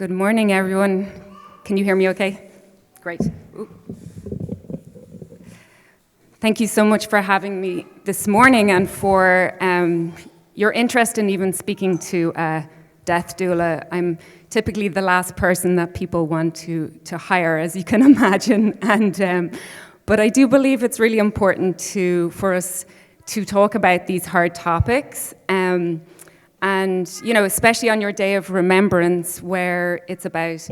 Good morning, everyone. Can you hear me okay? Great. Ooh. Thank you so much for having me this morning and for your interest in even speaking to a death doula. I'm typically the last person that people want to hire, as you can imagine. But I do believe it's really important for us to talk about these hard topics. And, you know, especially on your day of remembrance, where it's about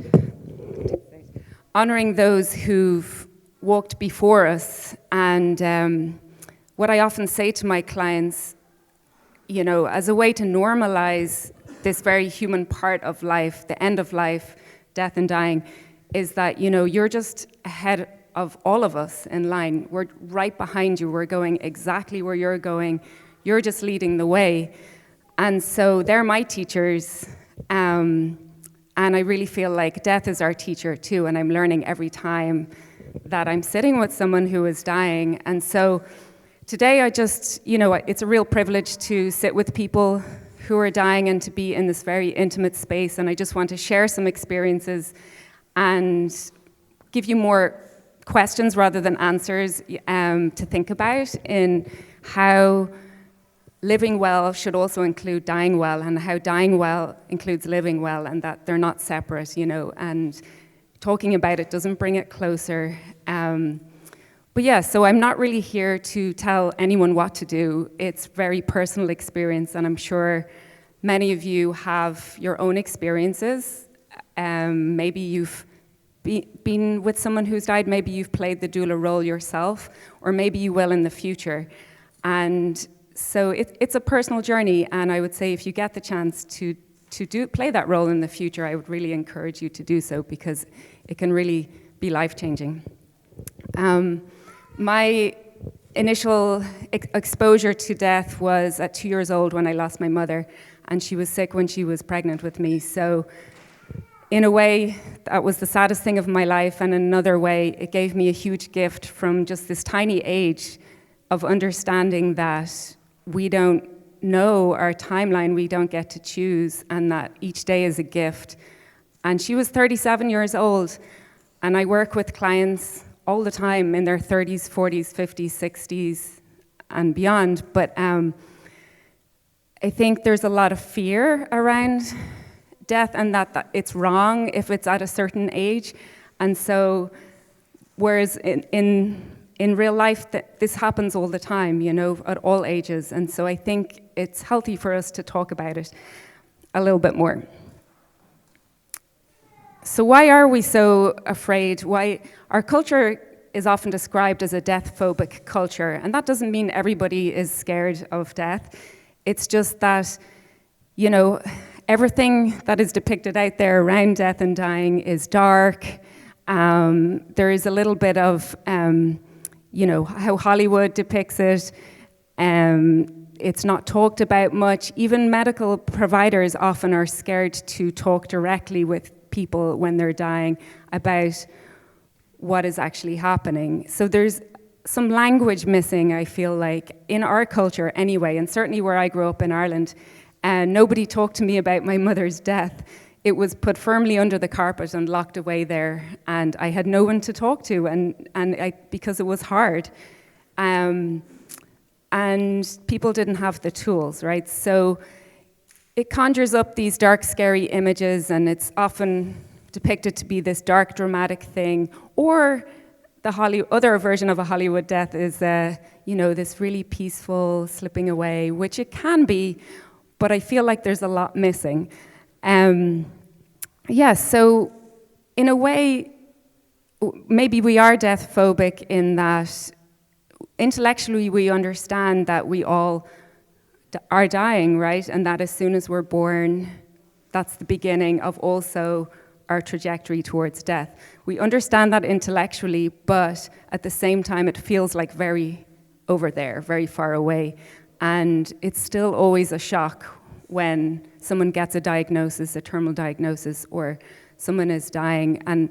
honoring those who've walked before us. And what I often say to my clients, you know, as a way to normalize this very human part of life, the end of life, death and dying, is that, you know, you're just ahead of all of us in line. We're right behind you. We're going exactly where you're going. You're just leading the way. And so they're my teachers, and I really feel like death is our teacher too, and I'm learning every time that I'm sitting with someone who is dying. And so today I just, you know, it's a real privilege to sit with people who are dying and to be in this very intimate space, and I just want to share some experiences and give you more questions rather than answers to think about in how living well should also include dying well, and how dying well includes living well, and that they're not separate, you know, and talking about it doesn't bring it closer. But yeah, so I'm not really here to tell anyone what to do. It's very personal experience, and I'm sure many of you have your own experiences. Maybe you've been with someone who's died, maybe you've played the doula role yourself, or maybe you will in the future. And so it's a personal journey, and I would say if you get the chance to play that role in the future, I would really encourage you to do so, because it can really be life-changing. My initial exposure to death was at 2 years old when I lost my mother, and she was sick when she was pregnant with me. So in a way, that was the saddest thing of my life, and in another way, it gave me a huge gift from just this tiny age of understanding that we don't know our timeline, we don't get to choose, and that each day is a gift. And she was 37 years old, and I work with clients all the time in their 30s, 40s, 50s, 60s, and beyond. But I think there's a lot of fear around death, and that it's wrong if it's at a certain age. And so, whereas in real life, this happens all the time, you know, at all ages. And so I think it's healthy for us to talk about it a little bit more. So why are we so afraid? Why our culture is often described as a death-phobic culture, and that doesn't mean everybody is scared of death. It's just that, you know, everything that is depicted out there around death and dying is dark. There is a little bit of you know, how Hollywood depicts it. It's not talked about much. Even medical providers often are scared to talk directly with people when they're dying about what is actually happening. So there's some language missing, I feel like, in our culture anyway, and certainly where I grew up in Ireland. Nobody talked to me about my mother's death. It was put firmly under the carpet and locked away there, and I had no one to talk to, because it was hard. And people didn't have the tools, right? So it conjures up these dark, scary images, and it's often depicted to be this dark, dramatic thing. Or the other version of a Hollywood death is, you know, this really peaceful slipping away, which it can be, but I feel like there's a lot missing. Yeah, so in a way, maybe we are death phobic in that intellectually we understand that we all are dying, right? And that as soon as we're born, that's the beginning of also our trajectory towards death. We understand that intellectually, but at the same time, it feels like very over there, very far away. And it's still always a shock when someone gets a diagnosis, a terminal diagnosis, or someone is dying. And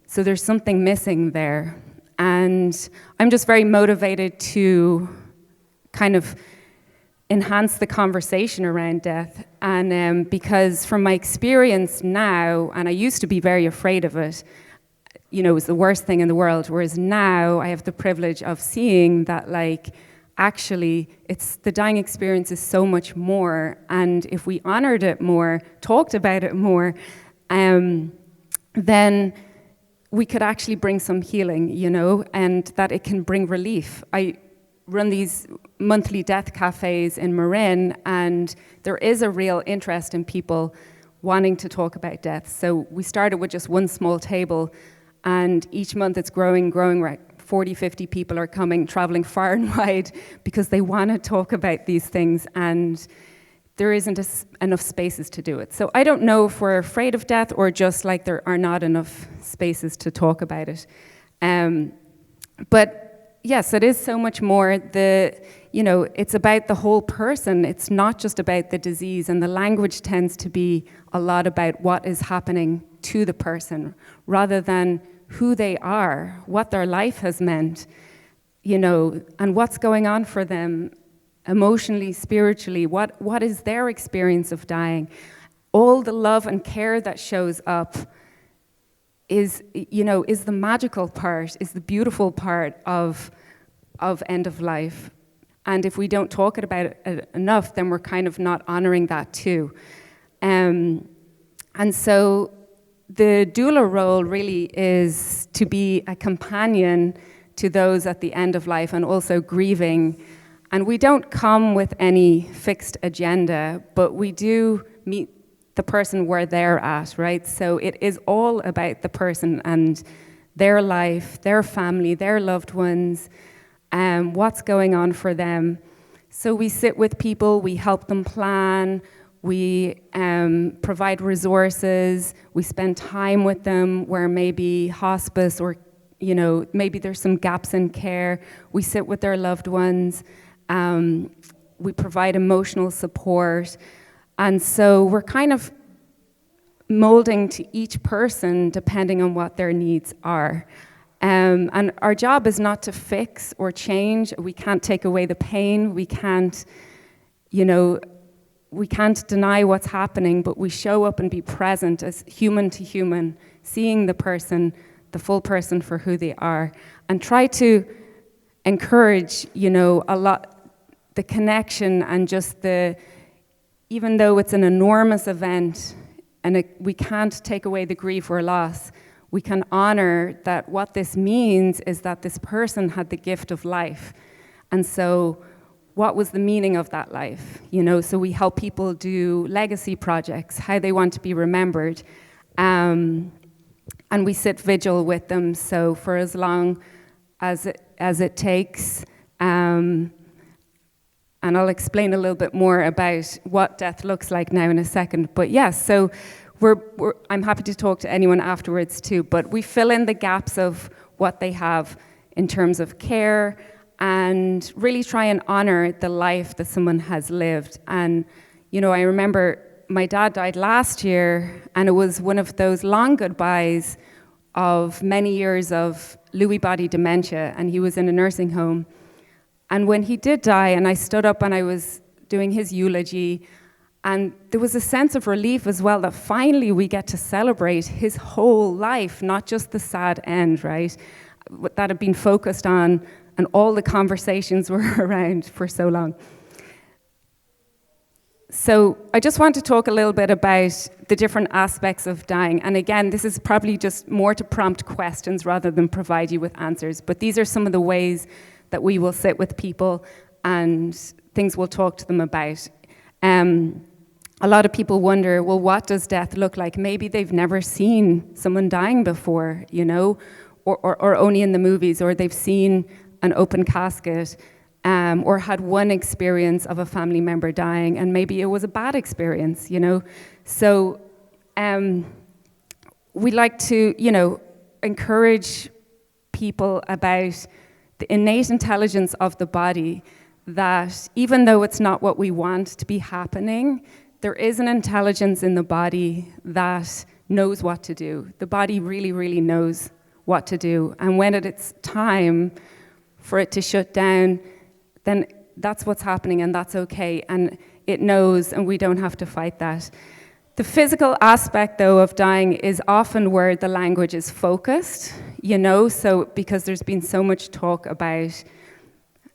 so there's something missing there. And I'm just very motivated to kind of enhance the conversation around death. And because from my experience now, and I used to be very afraid of it, you know, it was the worst thing in the world, whereas now I have the privilege of seeing that, like, actually, the dying experience is so much more, and if we honored it more, talked about it more, then we could actually bring some healing, you know, and that it can bring relief. I run these monthly death cafes in Marin, and there is a real interest in people wanting to talk about death. So we started with just one small table, and each month it's growing, right? 40, 50 people are coming, traveling far and wide, because they want to talk about these things, and there isn't enough spaces to do it. So I don't know if we're afraid of death or just like there are not enough spaces to talk about it. But yes, it is so much more. It's about the whole person. It's not just about the disease, and the language tends to be a lot about what is happening to the person rather than who they are, what their life has meant, you know, and what's going on for them emotionally, spiritually, what is their experience of dying. All the love and care that shows up is the magical part, is the beautiful part of end of life. And if we don't talk about it enough, then we're kind of not honoring that too. And so the doula role really is to be a companion to those at the end of life and also grieving. And we don't come with any fixed agenda, but we do meet the person where they're at, right? So it is all about the person and their life, their family, their loved ones, what's going on for them. So we sit with people, we help them plan, we provide resources, we spend time with them where maybe hospice or, you know, maybe there's some gaps in care. We sit with their loved ones. We provide emotional support. And so we're kind of molding to each person depending on what their needs are. And our job is not to fix or change. We can't take away the pain. We can't, we can't deny what's happening, but we show up and be present as human to human, seeing the person, the full person for who they are, and try to encourage, a lot, the connection and just even though it's an enormous event and we can't take away the grief or loss, we can honor that what this means is that this person had the gift of life. And so what was the meaning of that life? So we help people do legacy projects, how they want to be remembered. And we sit vigil with them, so for as long as it takes. And I'll explain a little bit more about what death looks like now in a second. But yes, so I'm happy to talk to anyone afterwards too, but we fill in the gaps of what they have in terms of care and really try and honor the life that someone has lived. And, I remember my dad died last year, and it was one of those long goodbyes of many years of Lewy body dementia, and he was in a nursing home. And when he did die, and I stood up and I was doing his eulogy, and there was a sense of relief as well that finally we get to celebrate his whole life, not just the sad end, right? That had been focused on, and all the conversations were around for so long. So I just want to talk a little bit about the different aspects of dying. And again, this is probably just more to prompt questions rather than provide you with answers. But these are some of the ways that we will sit with people and things we'll talk to them about. A lot of people wonder, well, what does death look like? Maybe they've never seen someone dying before, or only in the movies, or they've seen an open casket, or had one experience of a family member dying, and maybe it was a bad experience, So we like to, encourage people about the innate intelligence of the body, that even though it's not what we want to be happening, there is an intelligence in the body that knows what to do. The body really, really knows what to do. And when it's time for it to shut down, then that's what's happening and that's okay, and it knows, and we don't have to fight that. The physical aspect, though, of dying is often where the language is focused, so because there's been so much talk about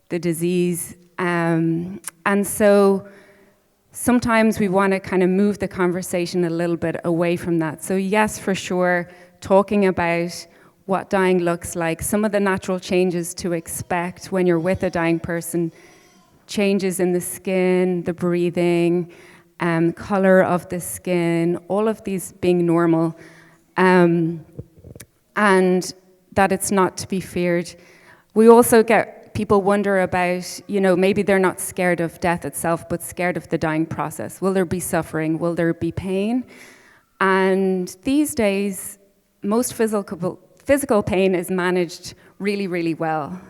the disease, and so sometimes we want to kind of move the conversation a little bit away from that. So yes, for sure, talking about what dying looks like, some of the natural changes to expect when you're with a dying person, changes in the skin, the breathing, color of the skin, all of these being normal, and that it's not to be feared. We also get people wonder about, maybe they're not scared of death itself, but scared of the dying process. Will there be suffering? Will there be pain? And these days, most physical pain is managed really, really well.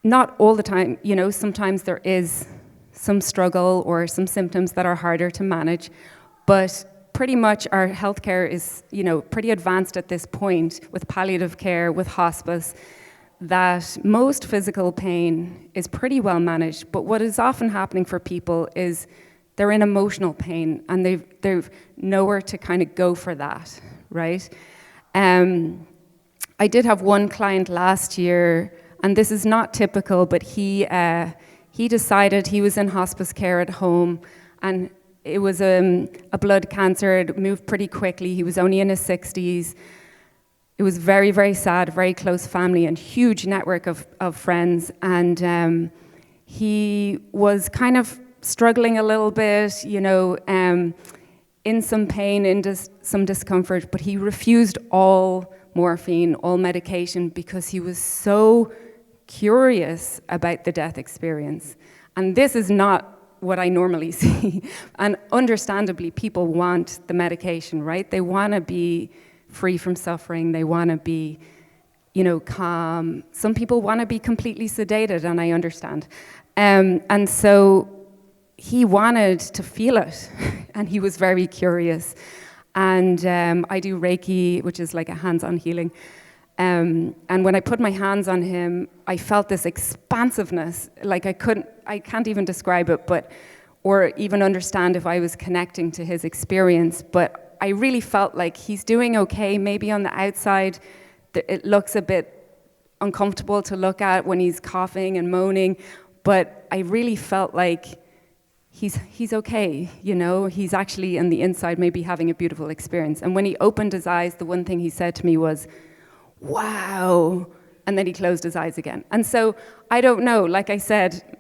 Not all the time, sometimes there is some struggle or some symptoms that are harder to manage, but pretty much our healthcare is, pretty advanced at this point with palliative care, with hospice, that most physical pain is pretty well managed. But what is often happening for people is they're in emotional pain and they've nowhere to kind of go for that, right? I did have one client last year, and this is not typical, but he decided he was in hospice care at home, and it was a blood cancer. It moved pretty quickly. He was only in his 60s. It was very, very sad, very close family and huge network of friends. And he was kind of struggling a little bit, in some pain, in some discomfort, but he refused all morphine, all medication, because he was so curious about the death experience. And this is not what I normally see. And understandably, people want the medication, right? They want to be free from suffering. They want to be, calm. Some people want to be completely sedated, and I understand. And so he wanted to feel it, and he was very curious. And I do Reiki, which is like a hands-on healing. And when I put my hands on him, I felt this expansiveness, like I can't even describe it, or even understand if I was connecting to his experience, but I really felt like he's doing okay. Maybe on the outside, it looks a bit uncomfortable to look at when he's coughing and moaning, but I really felt like he's okay, he's actually on the inside maybe having a beautiful experience. And when he opened his eyes, the one thing he said to me was, "Wow," and then he closed his eyes again. And so, I don't know, like I said,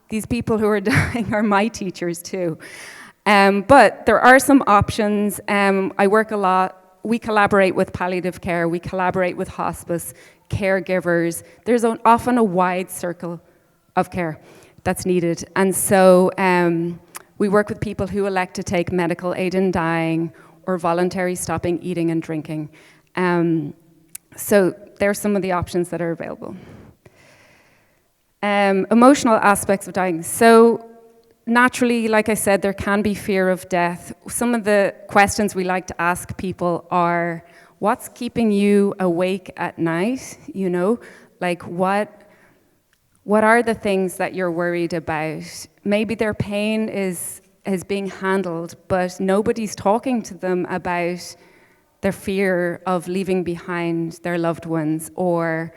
these people who are dying are my teachers too. But there are some options. I work a lot. We collaborate with palliative care. We collaborate with hospice, caregivers. There's often a wide circle of care that's needed. And so we work with people who elect to take medical aid in dying or voluntary stopping eating and drinking. So there's some of the options that are available. Emotional aspects of dying. So naturally, like I said, there can be fear of death. Some of the questions we like to ask people are, what's keeping you awake at night? Like what are the things that you're worried about? Maybe their pain is being handled, but nobody's talking to them about their fear of leaving behind their loved ones or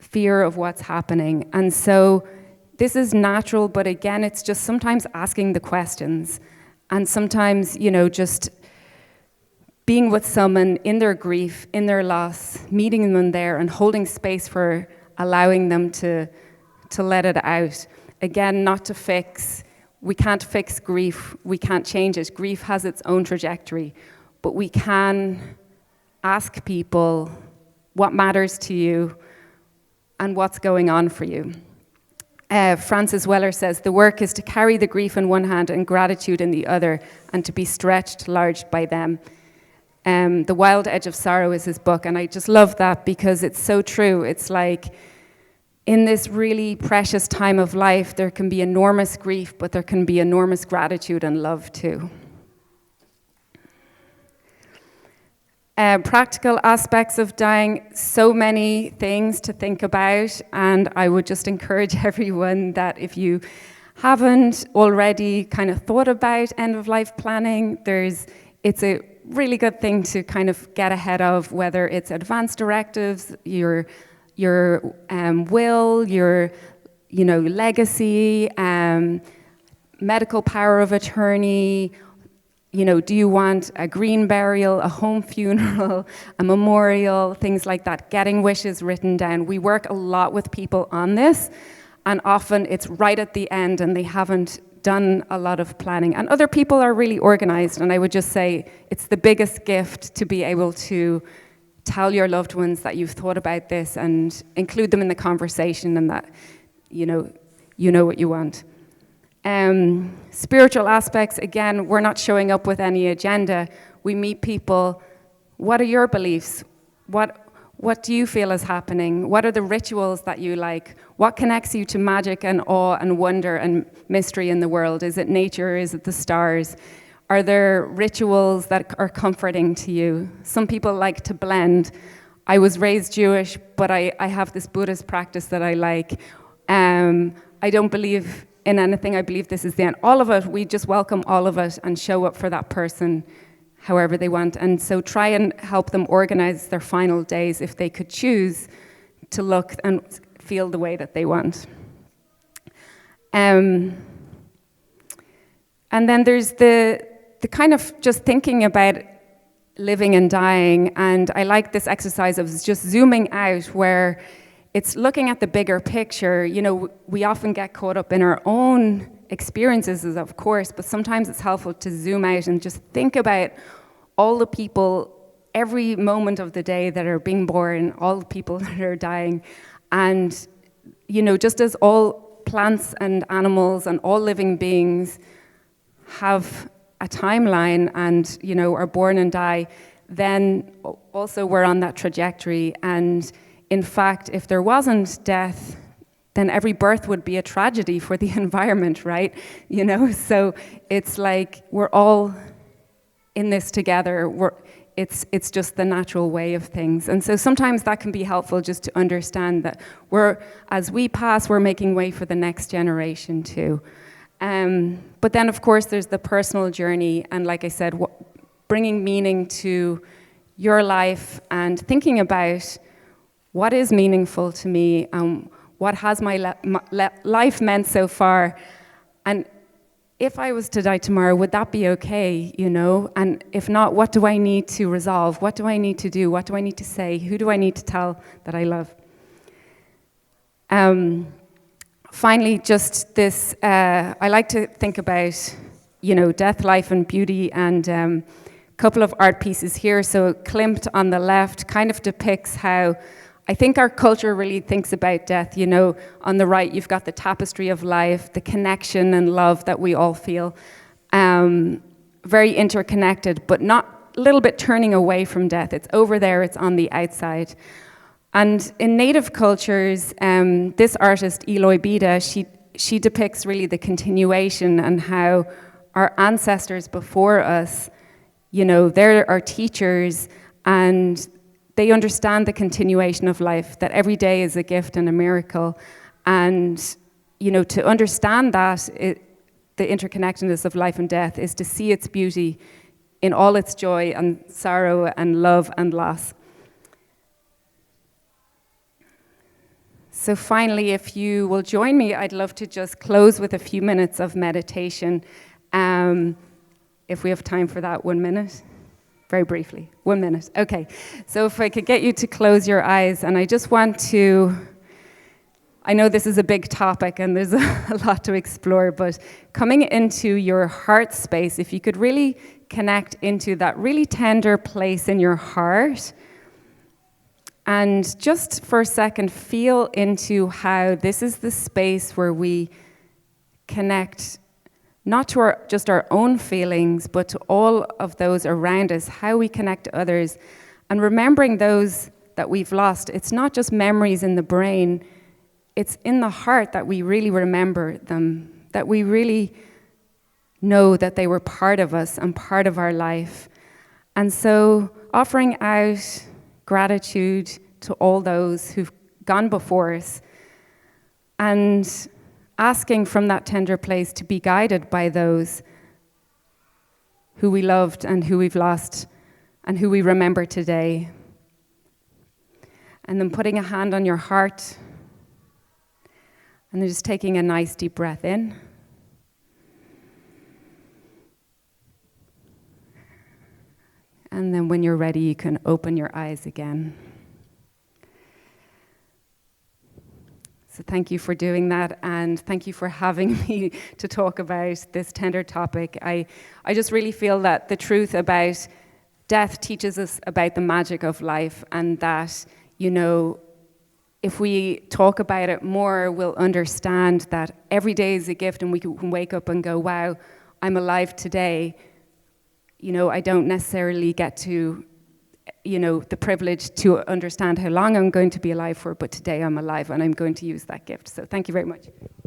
fear of what's happening. And so this is natural, but again, it's just sometimes asking the questions, and sometimes, just being with someone in their grief, in their loss, meeting them there and holding space for allowing them to let it out. Again, not to fix. We can't fix grief. We can't change it. Grief has its own trajectory, but we can ask people what matters to you and what's going on for you. Francis Weller says, the work is to carry the grief in one hand and gratitude in the other, and to be stretched large by them. The Wild Edge of Sorrow is his book, and I just love that because it's so true. It's like, in this really precious time of life, there can be enormous grief, but there can be enormous gratitude and love too. Practical aspects of dying, so many things to think about, and I would just encourage everyone that if you haven't already kind of thought about end-of-life planning, it's a really good thing to kind of get ahead of, whether it's advance directives, your will, your legacy, medical power of attorney. Do you want a green burial, a home funeral, a memorial, things like that, getting wishes written down. We work a lot with people on this, and often it's right at the end and they haven't done a lot of planning. And other people are really organized, and I would just say it's the biggest gift to be able to tell your loved ones that you've thought about this and include them in the conversation, and that you know what you want. Spiritual aspects, again, we're not showing up with any agenda. We meet people. What are your beliefs? What do you feel is happening? What are the rituals that you like? What connects you to magic and awe and wonder and mystery in the world? Is it nature? Is it the stars? Are there rituals that are comforting to you? Some people like to blend. I was raised Jewish, but I have this Buddhist practice that I like. I don't believe in anything. I believe this is the end. All of it, we just welcome all of it and show up for that person however they want. And so try and help them organize their final days if they could choose to look and feel the way that they want. And then there's the kind of just thinking about living and dying. And I like this exercise of just zooming out, where it's looking at the bigger picture. We often get caught up in our own experiences, of course, but sometimes it's helpful to zoom out and just think about all the people, every moment of the day that are being born, all the people that are dying. And, just as all plants and animals and all living beings have a timeline and, are born and die, then also we're on that trajectory. And in fact, if there wasn't death, then every birth would be a tragedy for the environment, right? So it's like we're all in this together. It's just the natural way of things. And so sometimes that can be helpful, just to understand that as we pass, we're making way for the next generation too. But then, of course, there's the personal journey, and like I said, bringing meaning to your life and thinking about what is meaningful to me, what has my life meant so far, and if I was to die tomorrow, would that be okay, And if not, what do I need to resolve? What do I need to do? What do I need to say? Who do I need to tell that I love? Finally, just this, I like to think about, death, life, and beauty, and a couple of art pieces here. So Klimt on the left kind of depicts how I think our culture really thinks about death. On the right, you've got the tapestry of life, the connection and love that we all feel. Very interconnected, but not a little bit turning away from death. It's over there, it's on the outside. And in Native cultures, this artist, Eloy Bida, she depicts really the continuation and how our ancestors before us, they're our teachers, and they understand the continuation of life, that every day is a gift and a miracle. And, to understand that, the interconnectedness of life and death, is to see its beauty in all its joy and sorrow and love and loss. So finally, if you will join me, I'd love to just close with a few minutes of meditation. If we have time for that, 1 minute. Very briefly, 1 minute. Okay, so if I could get you to close your eyes, and I just want to, I know this is a big topic and there's a lot to explore, but coming into your heart space, if you could really connect into that really tender place in your heart, and just for a second, feel into how this is the space where we connect not to just our own feelings, but to all of those around us, how we connect to others, and remembering those that we've lost. It's not just memories in the brain, it's in the heart that we really remember them, that we really know that they were part of us and part of our life. And so offering out gratitude to all those who've gone before us, and asking from that tender place to be guided by those who we loved and who we've lost and who we remember today. And then putting a hand on your heart and then just taking a nice deep breath in. And then when you're ready, you can open your eyes again. So thank you for doing that, and thank you for having me to talk about this tender topic. I just really feel that the truth about death teaches us about the magic of life, and that, you know, if we talk about it more, we'll understand that every day is a gift, and we can wake up and go, wow, I'm alive today. You know, I don't necessarily get to, you know, the privilege to understand how long I'm going to be alive for, but today I'm alive and I'm going to use that gift. So thank you very much.